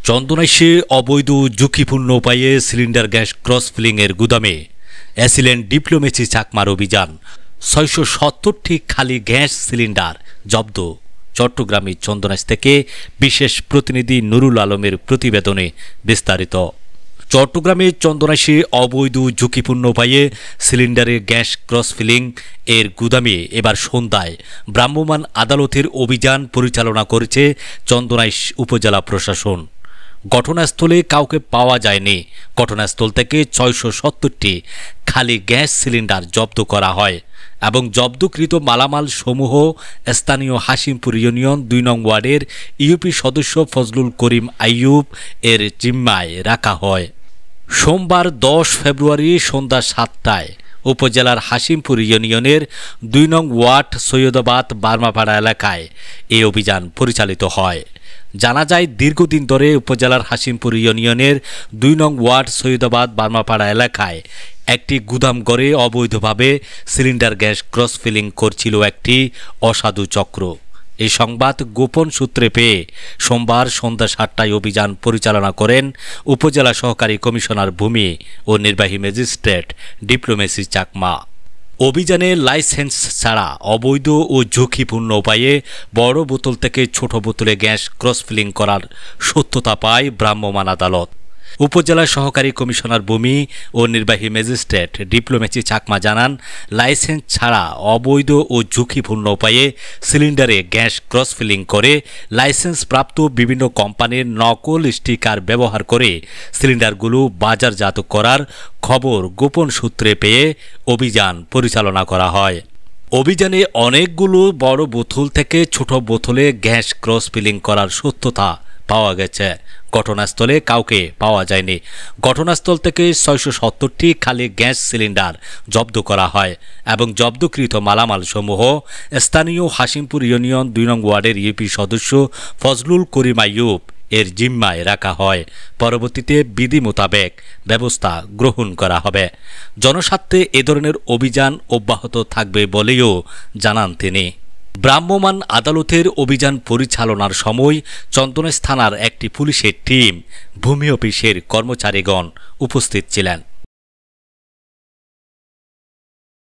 চন্দনাইশে অবৈধ ঝুঁকিপূর্ণ উপায়ে সিলিন্ডার গ্যাস ক্রস ফিলিংয়ের গুদামে অ্যাসিলেন ডিপ্লোমেসি চাকমার অভিযান। ৬৭০টি খালি গ্যাস সিলিন্ডার জব্দ। চট্টগ্রামের চন্দনাইশ থেকে বিশেষ প্রতিনিধি নুরুল আলমের প্রতিবেদনে বিস্তারিত। চট্টগ্রামের চন্দনাইশে অবৈধ ঝুঁকিপূর্ণ উপায়ে সিলিন্ডারের গ্যাস ক্রস ফিলিং এর গুদামে এবার সন্ধ্যায় ভ্রাম্যমাণ আদালতের অভিযান পরিচালনা করেছে চন্দনাইশ উপজেলা প্রশাসন। ঘটনাস্থলে কাউকে পাওয়া যায়নি। ঘটনাস্থল থেকে ৬৭০টি খালি গ্যাস সিলিন্ডার জব্দ করা হয় এবং জব্দকৃত মালামাল সমূহ স্থানীয় হাসিমপুর ইউনিয়ন ২ নং ওয়ার্ডের ইউপি সদস্য ফজলুল করিম আইয়ুব এর জিম্মায় রাখা হয়। সোমবার ১০ ফেব্রুয়ারি সন্ধ্যা ৭টায় উপজেলার হাসিমপুর ইউনিয়নের ২ নং ওয়ার্ড সৈয়দাবাদ বার্মাপাড়া এলাকায় এই অভিযান পরিচালিত হয়। জানা যায়, দীর্ঘদিন ধরে উপজেলার হাসিমপুর ইউনিয়নের ২ নং ওয়ার্ড সৈয়দাবাদ বার্মাপাড়া এলাকায় একটি গুদাম ঘরে অবৈধভাবে সিলিন্ডার গ্যাস ক্রস ফিলিং করছিল একটি অসাধু চক্র। এই সংবাদ গোপন সূত্রে পেয়ে সোমবার সন্ধ্যা ৭টায় অভিযান পরিচালনা করেন উপজেলা সহকারী কমিশনার ভূমি ও নির্বাহী ম্যাজিস্ট্রেট ডিপ্লোমেসি চাকমা। অভিযানে লাইসেন্স ছাড়া অবৈধ ও ঝুঁকিপূর্ণ উপায়ে বড় বোতল থেকে ছোট বোতলে গ্যাস ক্রস ফিলিং করার সত্যতা পায় ভ্রাম্যমাণ আদালত। উপজেলা সহকারী কমিশনার ভূমি ও নির্বাহী ম্যাজিস্ট্রেট ডিপ্লোমেসি চাকমা জানান, লাইসেন্স ছাড়া অবৈধ ও ঝুঁকিপূর্ণ উপায়ে সিলিন্ডারে গ্যাস ক্রস ফিলিং করে লাইসেন্সপ্রাপ্ত বিভিন্ন কোম্পানির নকল স্টিকার ব্যবহার করে সিলিন্ডারগুলো বাজারজাত করার খবর গোপন সূত্রে পেয়ে অভিযান পরিচালনা করা হয়। অভিযানে অনেকগুলো বড় বোতল থেকে ছোট বোতলে গ্যাস ক্রস ফিলিং করার সত্যতা পাওয়া গেছে। ঘটনাস্থলে কাউকে পাওয়া যায়নি। ঘটনাস্থল থেকে ৬৭০টি খালি গ্যাস সিলিন্ডার জব্দ করা হয় এবং জব্দকৃত মালামাল সমূহ স্থানীয় হাসিমপুর ইউনিয়ন ২ নং ওয়ার্ডের ইউপি সদস্য ফজলুল করিম আইয়ুব এর জিম্মায় রাখা হয়। পরবর্তীতে বিধি মোতাবেক ব্যবস্থা গ্রহণ করা হবে। জনস্বার্থে এ ধরনের অভিযান অব্যাহত থাকবে বলেও জানান তিনি। ভ্রাম্যমাণ আদালতের অভিযান পরিচালনার সময় চন্দনাইশ থানার একটি পুলিশের টিম, ভূমি অফিসের কর্মচারীগণ উপস্থিত ছিলেন।